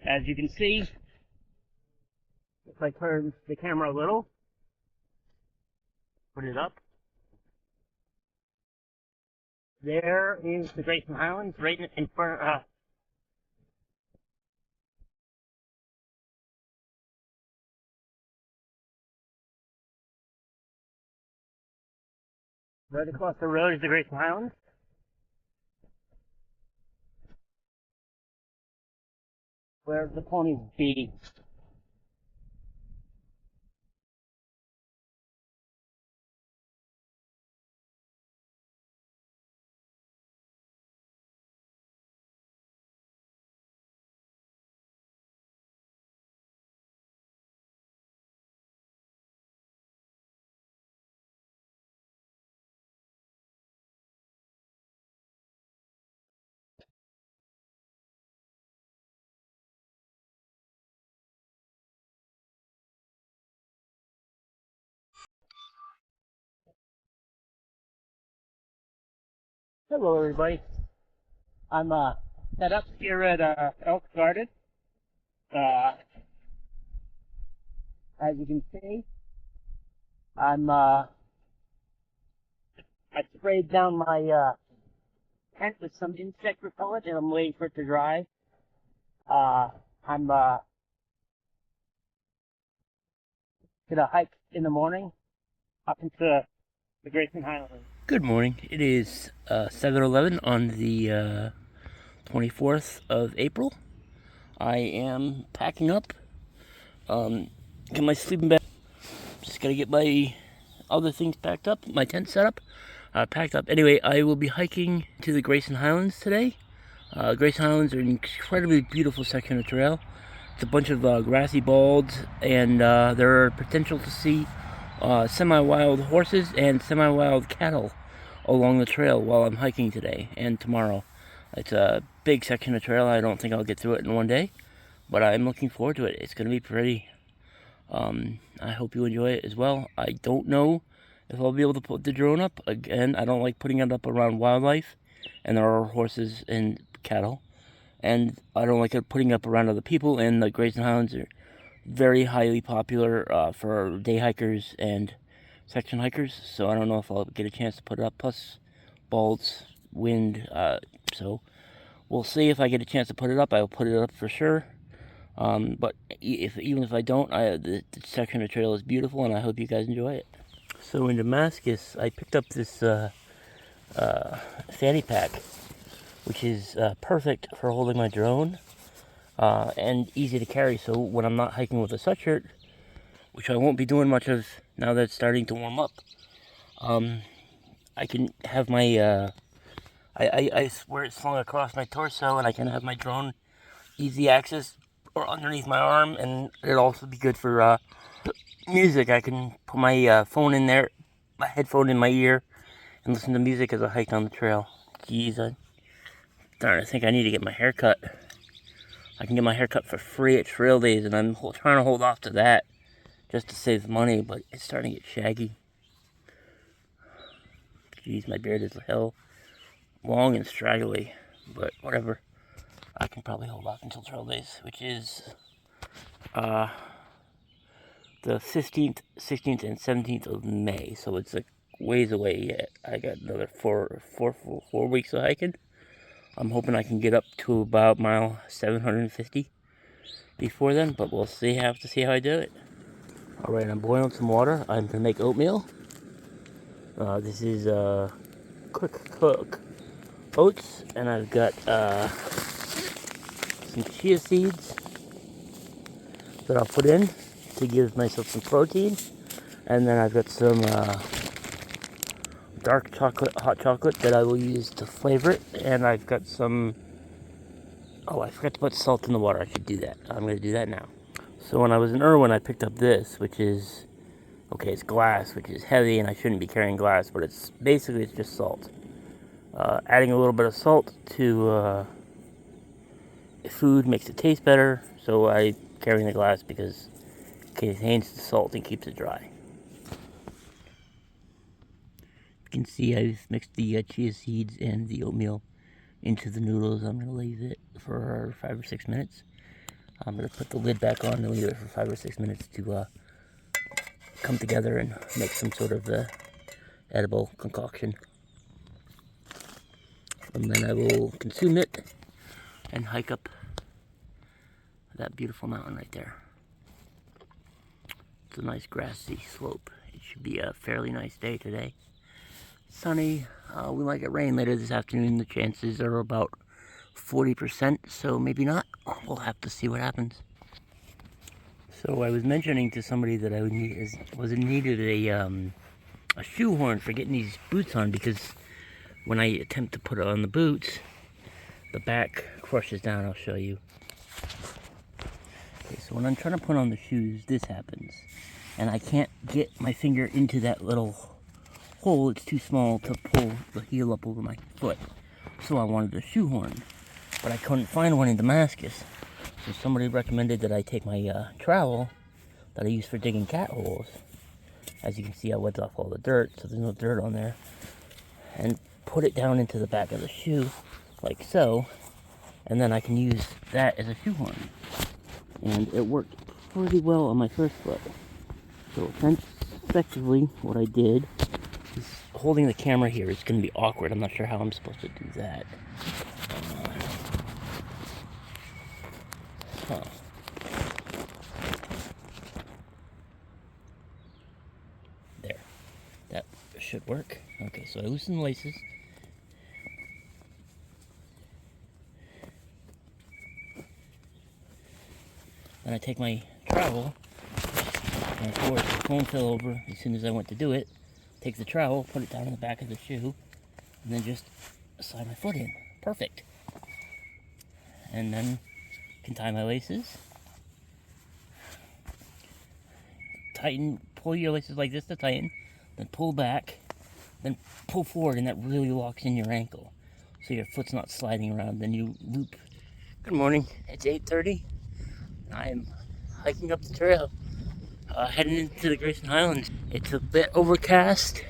As you can see, if I turn the camera a little, put it up, there is the Grayson Highlands right in front, right across the road is the Grayson Highlands. Where the ponies be. Hello everybody. I'm set up here at Elk Garden. As you can see, I sprayed down my tent with some insect repellent and I'm waiting for it to dry. I'm gonna hike in the morning up into the Grayson Highlands. Good morning. It is 7:11 on the 24th of April. I am packing up. Get my sleeping bag. Just gotta get my other things packed up. My tent set up. Packed up. Anyway, I will be hiking to the Grayson Highlands today. Grayson Highlands are an incredibly beautiful section of trail. It's a bunch of grassy balds, and there are potential to see semi-wild horses and semi-wild cattle along the trail while I'm hiking today and tomorrow. It's a big section of trail. I don't think I'll get through it in one day, but I'm looking forward to it. It's going to be pretty. I hope you enjoy it as well. I don't know if I'll be able to put the drone up. Again, I don't like putting it up around wildlife, and there are horses and cattle. And I don't like it putting it up around other people, and the Grayson Highlands are very highly popular for day hikers and section hikers, so I don't know if I'll get a chance to put it up. Plus, balds, wind, so we'll see. If I get a chance to put it up, I'll put it up for sure. But even if I don't, the section of trail is beautiful, and I hope you guys enjoy it. So in Damascus, I picked up this fanny pack, which is perfect for holding my drone, and easy to carry. So when I'm not hiking with a sweatshirt, which I won't be doing much of now that it's starting to warm up, I can have my, I wear it slung across my torso, and I can have my drone easy access or underneath my arm, and it'll also be good for music. I can put my phone in there, my headphone in my ear, and listen to music as I hike on the trail. Jeez, I think I need to get my hair cut. I can get my hair cut for free at trail days, and I'm trying to hold off to that just to save money, but it's starting to get shaggy. Jeez, my beard is hell long and straggly, but whatever. I can probably hold off until trail days, which is the 15th, 16th, and 17th of May, so it's like ways away yet. I got another four weeks of hiking. I'm hoping I can get up to about mile 750 before then, but we'll see. Have to see how I do it. Alright, I'm boiling some water. I'm gonna make oatmeal. This is quick cook oats, and I've got some chia seeds that I'll put in to give myself some protein, and then I've got some dark chocolate, hot chocolate that I will use to flavor it, and I've got some, oh, I forgot to put salt in the water. I should do that. I'm going to do that now. So when I was in Irwin, I picked up this, which is, okay, it's glass, which is heavy, and I shouldn't be carrying glass, but it's basically, it's just salt. Adding a little bit of salt to food makes it taste better, so I carry the glass because it contains the salt and keeps it dry. You can see I've mixed the chia seeds and the oatmeal into the noodles. I'm going to leave it for 5 or 6 minutes. I'm going to put the lid back on and leave it for 5 or 6 minutes to come together and make some sort of edible concoction. And then I will consume it and hike up that beautiful mountain right there. It's a nice grassy slope. It should be a fairly nice day today. Sunny. We might get rain later this afternoon. The chances are about 40%, so maybe not. We'll have to see what happens. So I was mentioning to somebody that I needed a shoehorn for getting these boots on, because when I attempt to put it on the boots, the back crushes down. I'll show you. Okay, so when I'm trying to put on the shoes, this happens. And I can't get my finger into that little hole. It's too small to pull the heel up over my foot. So I wanted a shoehorn, but I couldn't find one in Damascus. So somebody recommended that I take my trowel that I use for digging cat holes. As you can see, I wiped off all the dirt, so there's no dirt on there. And put it down into the back of the shoe, like so. And then I can use that as a shoehorn. And it worked pretty well on my first foot. So effectively, what I did is, holding the camera here is going to be awkward. I'm not sure how I'm supposed to do that. There. That should work. Okay, so I loosen the laces. Then I take my trowel, and of course the foam fell over as soon as I went to do it. Take the trowel, put it down in the back of the shoe, and then just slide my foot in. Perfect. And then can tie my laces. Tighten, pull your laces like this to tighten, then pull back, then pull forward, and that really locks in your ankle, so your foot's not sliding around. Then you loop. Good morning. It's 8:30. I'm hiking up the trail, heading into the Grayson Highlands. It's a bit overcast.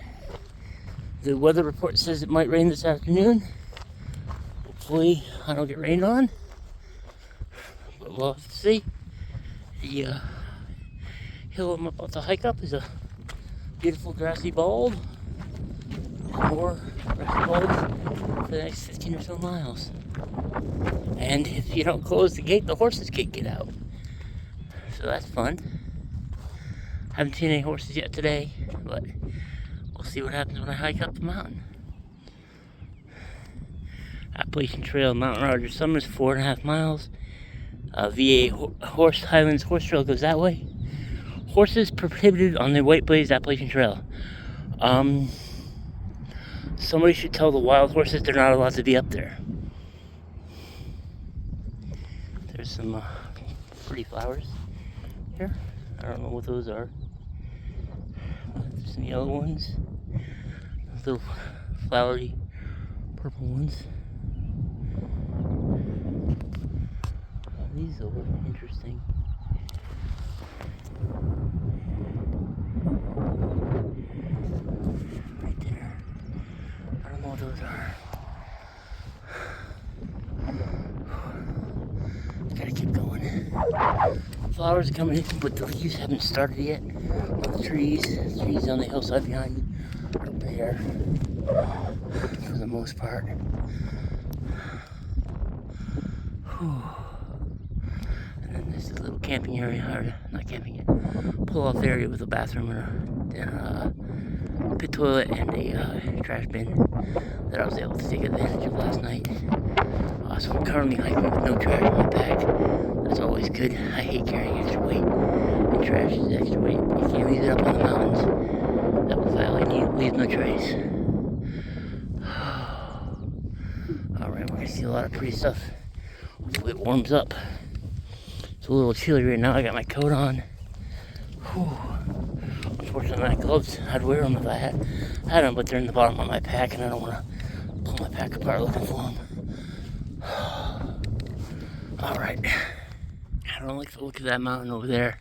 The weather report says it might rain this afternoon. Hopefully I don't get rained on, but we'll have to see. The hill I'm about to hike up is a beautiful grassy bald. More grassy balds for the next 15 or so miles. And if you don't close the gate, the horses can't get out. So that's fun. Haven't seen any horses yet today, but we'll see what happens when I hike up the mountain. Appalachian Trail, Mountain Rogers Summers, 4.5 miles. VA Highlands Horse Trail goes that way. Horses prohibited on the White Blaze Appalachian Trail. Somebody should tell the wild horses they're not allowed to be up there. There's some pretty flowers here. I don't know what those are. There's some yellow ones. Those little flowery purple ones. These will look interesting. Right there. I don't know what those are. Gotta keep going. Flowers are coming in, but the leaves haven't started yet on the trees. The trees on the hillside behind me are bare for the most part. And then there's this little camping area, or not camping yet, pull-off area with a bathroom and a pit toilet and a trash bin that I was able to take advantage of last night. So I'm currently hiking with no trash in my pack. That's always good. I hate carrying extra weight, and trash is extra weight. You can't leave it up on the mountains. That will violate you. Leave no trace. Alright, we're gonna see a lot of pretty stuff. Hopefully it warms up. It's a little chilly right now. I got my coat on. Whew. Unfortunately, my gloves, I'd wear them if I had them, but they're in the bottom of my pack, and I don't want to pull my pack apart looking for them. Alright. I don't like the look of that mountain over there.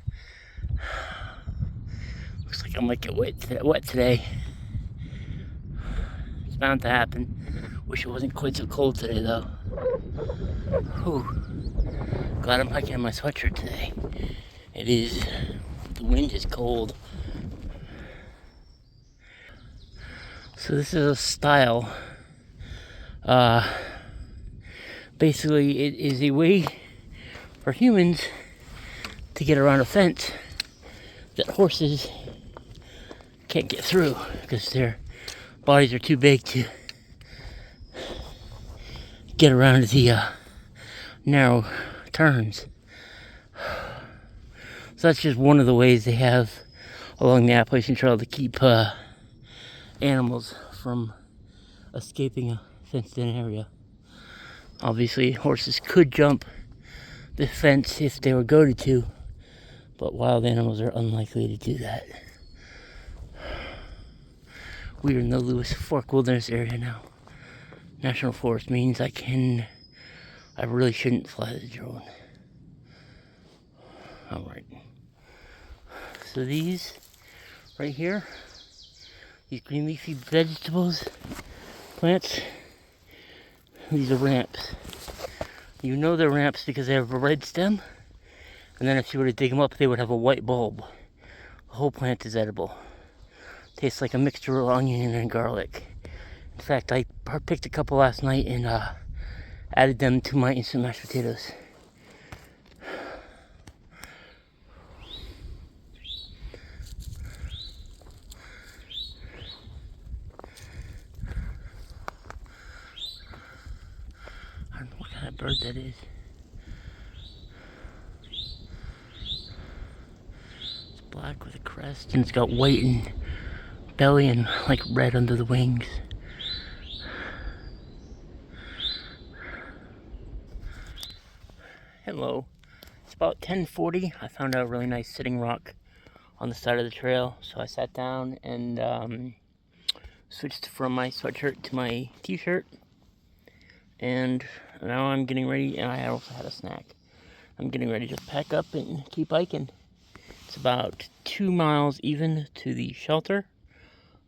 Looks like I might get wet today. It's bound to happen. Wish it wasn't quite so cold today, though. Whew. Glad I'm hiking in my sweatshirt today. The wind is cold. So this is a style. Basically it is a way for humans to get around a fence that horses can't get through because their bodies are too big to get around the narrow turns. So that's just one of the ways they have along the Appalachian Trail to keep animals from escaping a fenced-in area. Obviously, horses could jump the fence if they were goaded to, but wild animals are unlikely to do that. We are in the Lewis Fork Wilderness area now. National Forest means I really shouldn't fly the drone. Alright. So these, right here, these green leafy vegetables, plants, these are ramps. You know they're ramps because they have a red stem, and then if you were to dig them up, they would have a white bulb. The whole plant is edible. Tastes like a mixture of onion and garlic. In fact, I picked a couple last night and added them to my instant mashed potatoes. I don't know what kind of bird that is. It's black with a crest, and it's got white in belly and like red under the wings. Hello. It's about 10:40. I found a really nice sitting rock on the side of the trail, so I sat down and switched from my sweatshirt to my t-shirt, and now I'm getting ready, and I also had a snack. I'm getting ready to pack up and keep hiking. It's about 2 miles even to the shelter.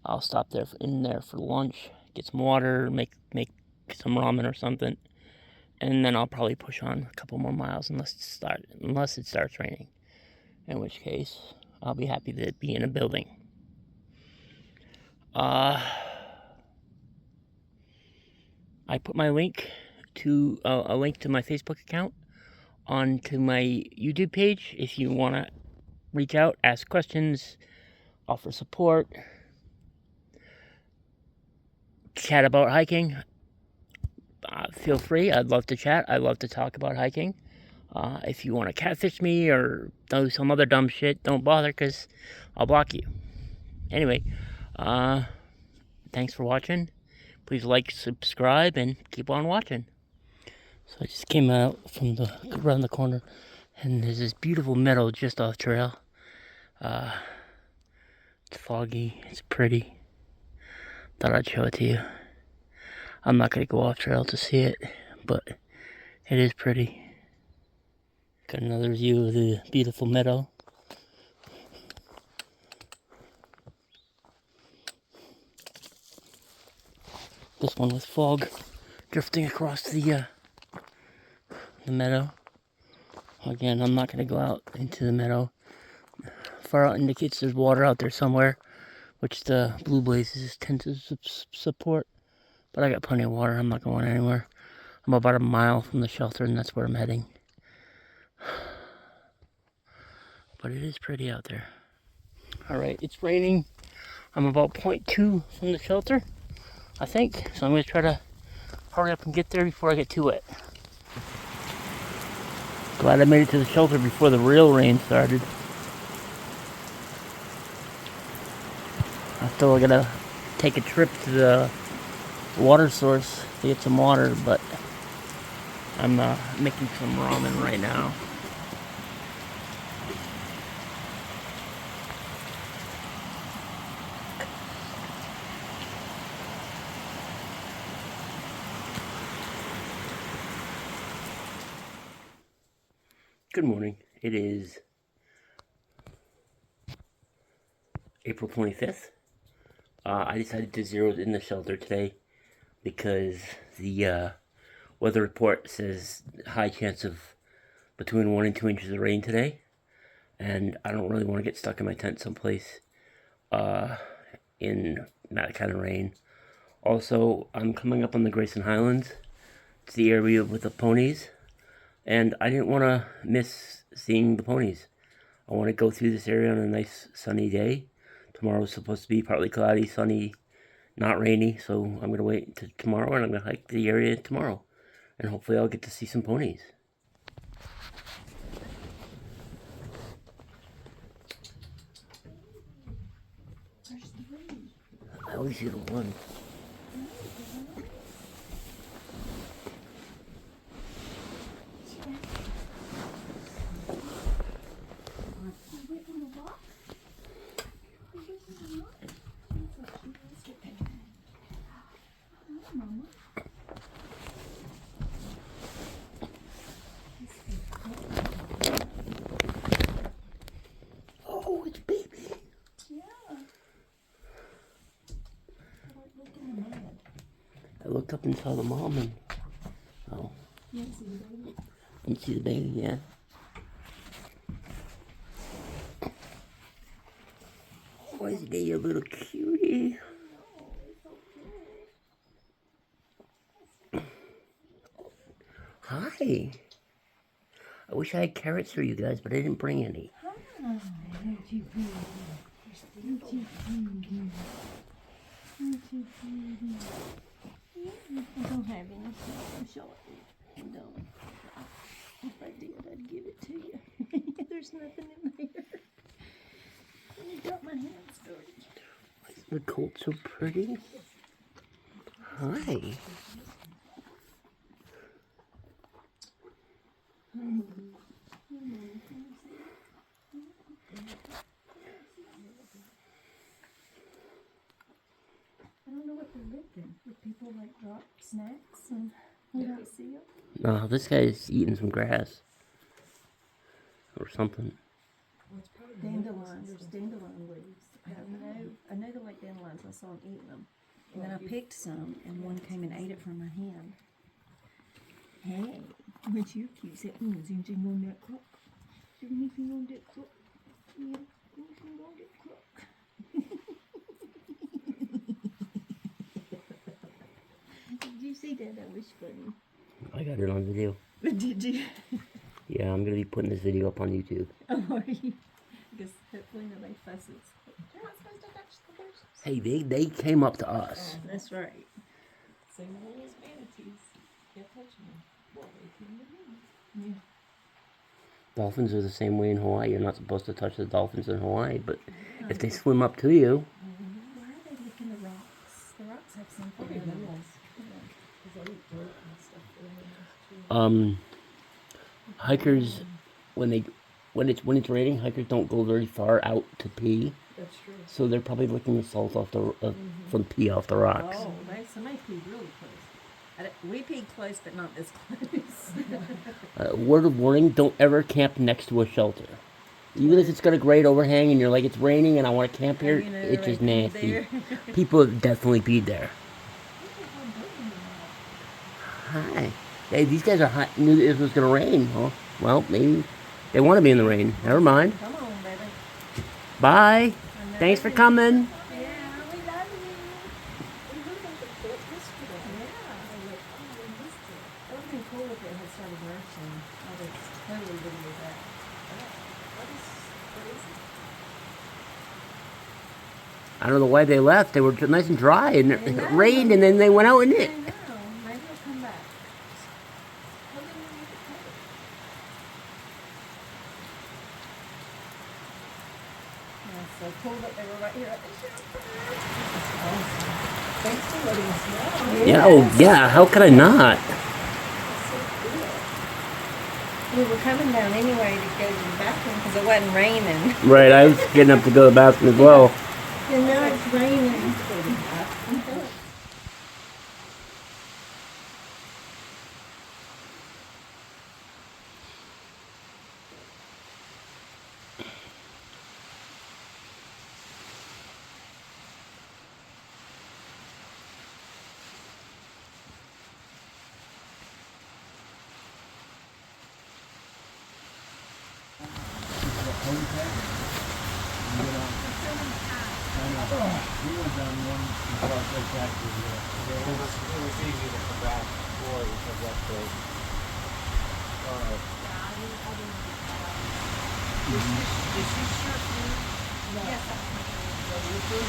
I'll stop there for lunch, get some water, make some ramen or something, and then I'll probably push on a couple more miles unless it starts raining, in which case I'll be happy to be in a building. I put my link to a link to my Facebook account onto my YouTube page if you want to reach out, ask questions, offer support, chat about hiking. Feel free. I'd love to chat. I'd love to talk about hiking. If you want to catfish me or do some other dumb shit, don't bother because I'll block you. Anyway, thanks for watching. Please like, subscribe, and keep on watching. So I just came out from around the corner, and there's this beautiful meadow just off trail. It's foggy. It's pretty. Thought I'd show it to you. I'm not going to go off trail to see it, but it is pretty. Got another view of the beautiful meadow. This one with fog drifting across the meadow. Again, I'm not going to go out into the meadow. Far out indicates there's water out there somewhere, which the blue blazes tend to support. But I got plenty of water. I'm not going anywhere. I'm about a mile from the shelter, and that's where I'm heading. But it is pretty out there. Alright, it's raining. I'm about 0.2 from the shelter, I think. So I'm going to try to hurry up and get there before I get too wet. Glad I made it to the shelter before the real rain started. I still gotta take a trip to the water source to get some water, but I'm making some ramen right now. Good morning. It is April 25th. I decided to zero in the shelter today because the weather report says high chance of between 1 and 2 inches of rain today. And I don't really want to get stuck in my tent someplace in that kind of rain. Also, I'm coming up on the Grayson Highlands. It's the area with the ponies. And I didn't want to miss seeing the ponies. I want to go through this area on a nice sunny day. Tomorrow's supposed to be partly cloudy, sunny, not rainy. So I'm going to wait until tomorrow and I'm going to hike the area tomorrow. And hopefully I'll get to see some ponies. I always see the one. Oh, it's baby. Yeah. I looked up and saw the mom and oh. You didn't see the baby? Didn't see the baby, yeah. Oh, isn't he a little cutie? Hi. I wish I had carrots for you guys, but I didn't bring any. Hi. Aren't you pretty? Aren't you pretty? Aren't you pretty? I don't have any. I'm sure I don't. If I did, I'd give it to you. There's nothing in there. You got my hands dirty. Isn't the coat so pretty? Hi. I don't know what they're looking. Would people like drop snacks and we don't see them? No, this guy's eating some grass or something. Dandelions. There's dandelion leaves. I know the white dandelions. I saw him eating them. And then I picked some, and one came and ate it from my hand. Hey, what's your cute? Say, anything on that clock? Is there anything on that clock? Yeah, anything on that clock? Did you see that? That was funny. I got it on video. Did you? Yeah, I'm going to be putting this video up on YouTube. Oh, are you? Because hopefully nobody fusses. You're not supposed to touch the horses. Hey, they came up to us. Oh, that's right. Same rule as manatees. Can't touch them. Well, they came to me. Yeah. Dolphins are the same way in Hawaii. You're not supposed to touch the dolphins in Hawaii, but if they swim up to you... Why are they licking the rocks? The rocks have something in them. Hikers, when it's raining, hikers don't go very far out to pee. That's true. So they're probably licking the salt off the from pee off the rocks. Oh, somebody peed really close. We peed close, but not this close. Word of warning: don't ever camp next to a shelter. Even if it's got a great overhang and you're like, it's raining and I want to camp here, it's just nasty. People have definitely peed there. Hi. Hey, these guys are hot. Knew it was going to rain. Huh? Well, maybe they want to be in the rain. Never mind. Come on, baby. Bye. Thanks for coming. Yeah, we love you. We looked at the clip yesterday. Yeah. It would have been cool if it had started nursing. I would totally video that. What is it? I don't know why they left. They were nice and dry, and it rained, and then they went out in it. I know. Maybe they'll come back. So cool that they were right here at the shelter. Awesome. Thanks for letting us know. Yeah, oh yeah, how could I not? We were coming down anyway to go to the bathroom because it wasn't raining. Right, I was getting up to go to the bathroom as well. And now it's raining. What did you say? You get on. I know. We went down one and brought right back to the it was easy to come back for because that's the is this your food? No. Yes, that's my food.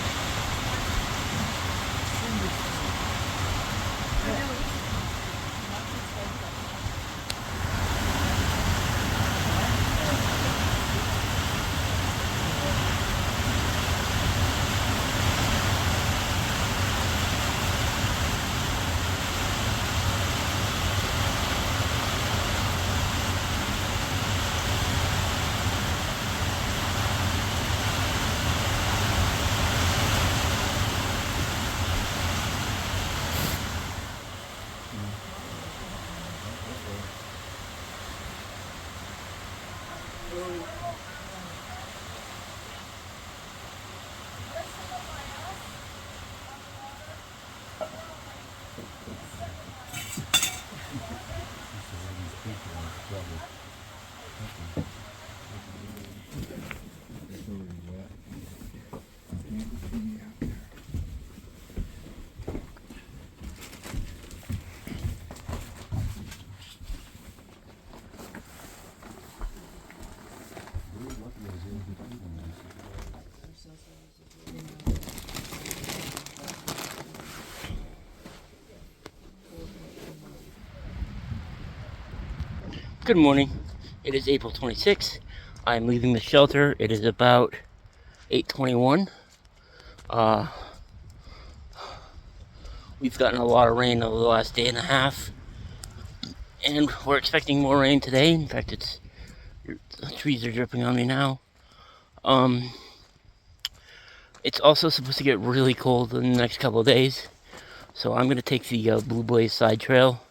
Good morning. It is April 26th. I'm leaving the shelter. It is about 8:21. We've gotten a lot of rain over the last day and a half, and we're expecting more rain today. In fact, the trees are dripping on me now. It's also supposed to get really cold in the next couple of days, so I'm going to take the Blue Blaze side trail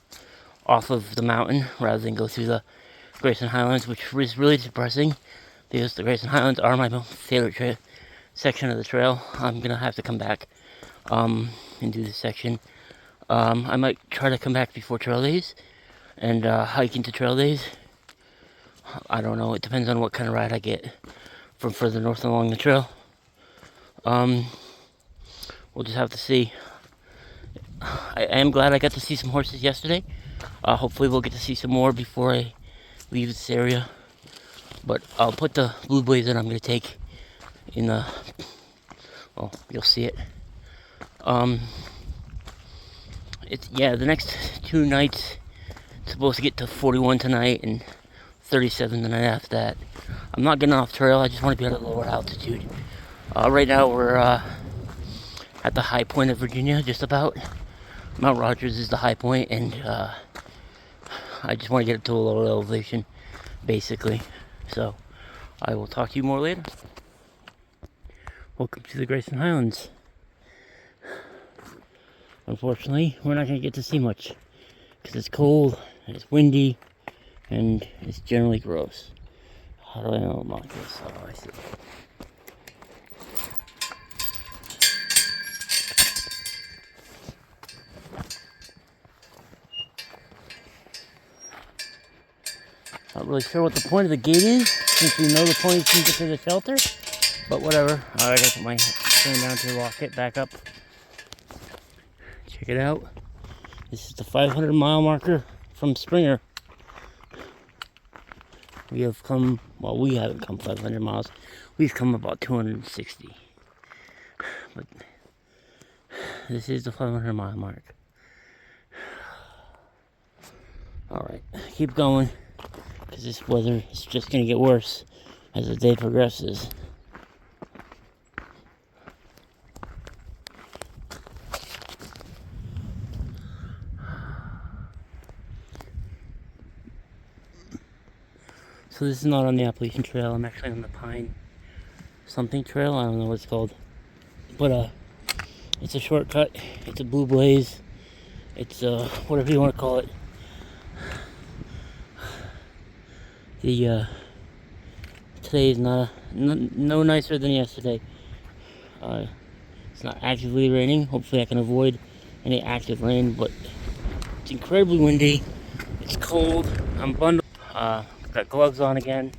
off of the mountain rather than go through the Grayson Highlands, which is really depressing because the Grayson Highlands are my favorite section of the trail. I'm gonna have to come back and do this section. I might try to come back before trail days and hike into trail days. I don't know, it depends on what kind of ride I get from further north along the trail. We'll just have to see. I am glad I got to see some horses yesterday. Hopefully we'll get to see some more before I leave this area. But I'll put the Blue Blaze that I'm going to take in the... well, you'll see it. The next 2 nights, it's supposed to get to 41 tonight and 37 the night after that. I'm not getting off trail, I just want to be at a lower altitude. Right now we're at the high point of Virginia, just about. Mount Rogers is the high point, and I just want to get it to a lower elevation, basically. So, I will talk to you more later. Welcome to the Grayson Highlands. Unfortunately, we're not going to get to see much, because it's cold, and it's windy, and it's generally gross. How do I know about this? Oh, I see. Not really sure what the point of the gate is, since we know the ponies can get to the shelter, but whatever. I gotta put my phone down to lock it back up. Check it out. This is the 500-mile marker from Springer. We have come, well, we haven't come 500 miles. We've come about 260. But this is the 500-mile mark. Alright, keep going, because this weather is just going to get worse as the day progresses. So this is not on the Appalachian Trail, I'm actually on the Pine something trail, I don't know what it's called. But it's a shortcut, it's a Blue Blaze, it's whatever you want to call it. Today is no nicer than yesterday. It's not actively raining. Hopefully I can avoid any active rain, but it's incredibly windy. It's cold. I'm bundled. Got gloves on again.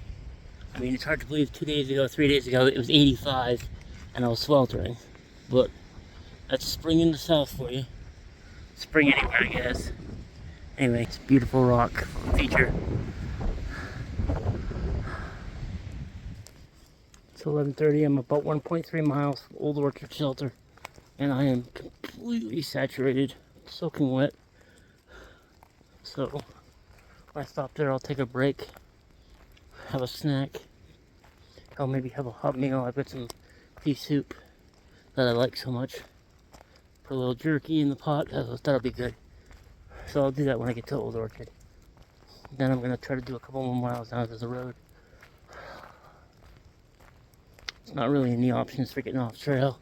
I mean, it's hard to believe 2 days ago, 3 days ago, it was 85 and I was sweltering. But that's spring in the south for you. Spring anywhere, I guess. Anyway, it's a beautiful rock feature. It's 11:30. I'm about 1.3 miles from Old Orchard Shelter, and I am completely saturated, soaking wet. So when I stop there, I'll take a break, have a snack. I'll maybe have a hot meal. I've got some beef soup that I like so much. Put a little jerky in the pot. That'll be good. So I'll do that when I get to Old Orchard. Then I'm gonna try to do a couple more miles down to the road. It's not really any options for getting off trail.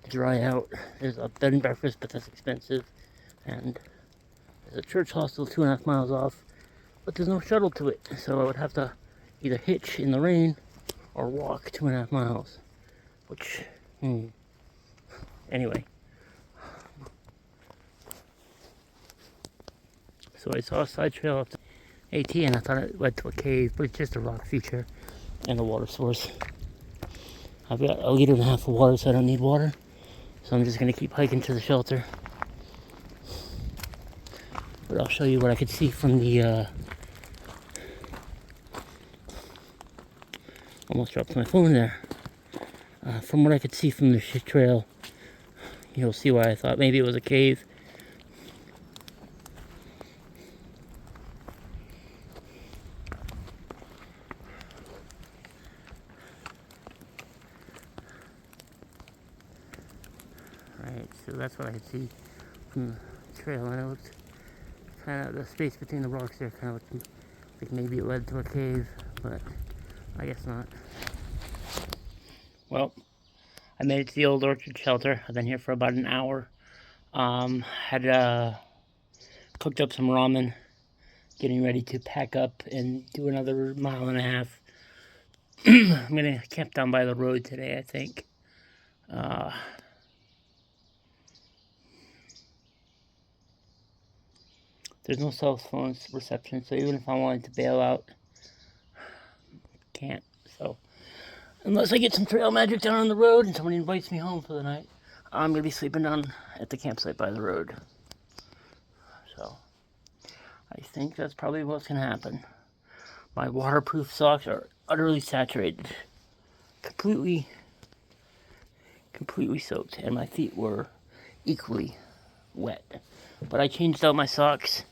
Dry out. There's a bed and breakfast, but that's expensive. And there's a church hostel 2.5 miles off, but there's no shuttle to it. So I would have to either hitch in the rain or walk 2.5 miles. Which, anyway. So I saw a side trail up to AT and I thought it led to a cave, but it's just a rock feature and a water source. I've got 1.5 liters of water, so I don't need water. So I'm just gonna keep hiking to the shelter. But I'll show you what I could see from the, almost dropped my phone there. From what I could see from the trail, you'll see why I thought maybe it was a cave. Right, so that's what I could see from the trail, and it looked kind of, the space between the rocks there kind of looked like maybe it led to a cave, but I guess not. Well, I made it to the Old Orchard Shelter. I've been here for about an hour. Had cooked up some ramen, getting ready to pack up and do another 1.5 miles. I'm gonna camp down by the road today, I think. There's no cell phone reception, so even if I wanted to bail out, can't. So unless I get some trail magic down on the road and somebody invites me home for the night, I'm gonna be sleeping down at the campsite by the road. So I think that's probably what's gonna happen. My waterproof socks are utterly saturated, completely soaked, and my feet were equally wet. But I changed out my socks,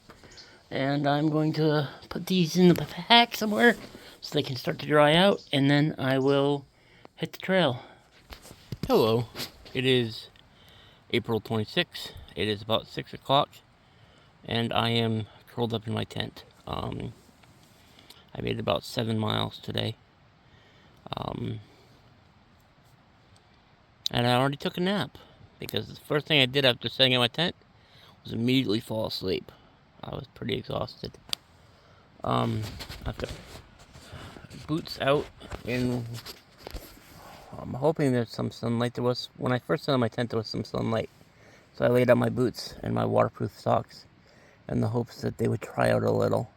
and I'm going to put these in the pack somewhere so they can start to dry out, and then I will hit the trail. Hello, it is April 26th. It is about 6 o'clock, and I am curled up in my tent. I made about 7 miles today. And I already took a nap, because the first thing I did after staying in my tent was immediately fall asleep. I was pretty exhausted. I've got boots out, and I'm hoping there's some sunlight. There was, when I first set up my tent, there was some sunlight. So I laid out my boots and my waterproof socks in the hopes that they would dry out a little,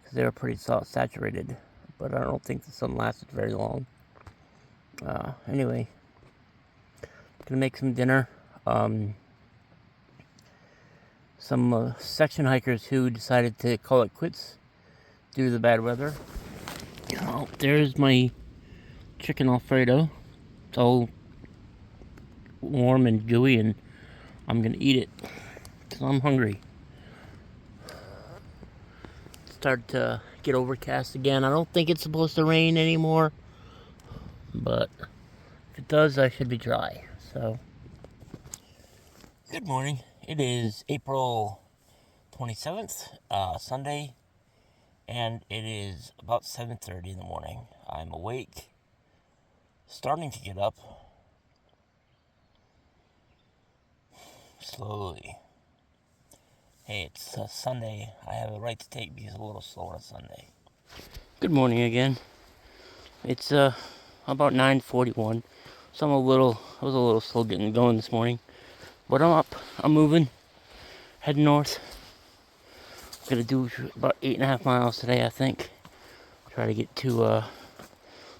because they were pretty saturated. But I don't think the sun lasted very long. Anyway, gonna make some dinner. Some section hikers who decided to call it quits due to the bad weather. Oh, there's my chicken Alfredo. It's all warm and gooey, and I'm gonna eat it because I'm hungry. It's started to get overcast again. I don't think it's supposed to rain anymore, but if it does, I should be dry. So, good morning. It is April 27th, Sunday, and it is about 7:30 in the morning. I'm awake, starting to get up, slowly. Hey, it's Sunday. I have a right to take these a little slow on a Sunday. Good morning again. It's about 9:41, so I was a little slow getting going this morning, but I'm up. I'm moving, heading north. I'm gonna do about 8.5 miles today, I think. Try to get to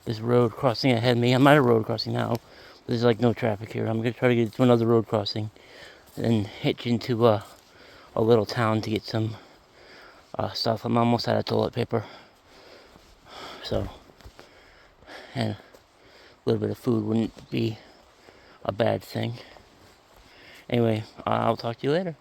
This road crossing ahead of me. I'm at a road crossing now. There's like no traffic here. I'm gonna try to get to another road crossing, and hitch into a little town to get some stuff. I'm almost out of toilet paper, so, and a little bit of food wouldn't be a bad thing. Anyway, I'll talk to you later.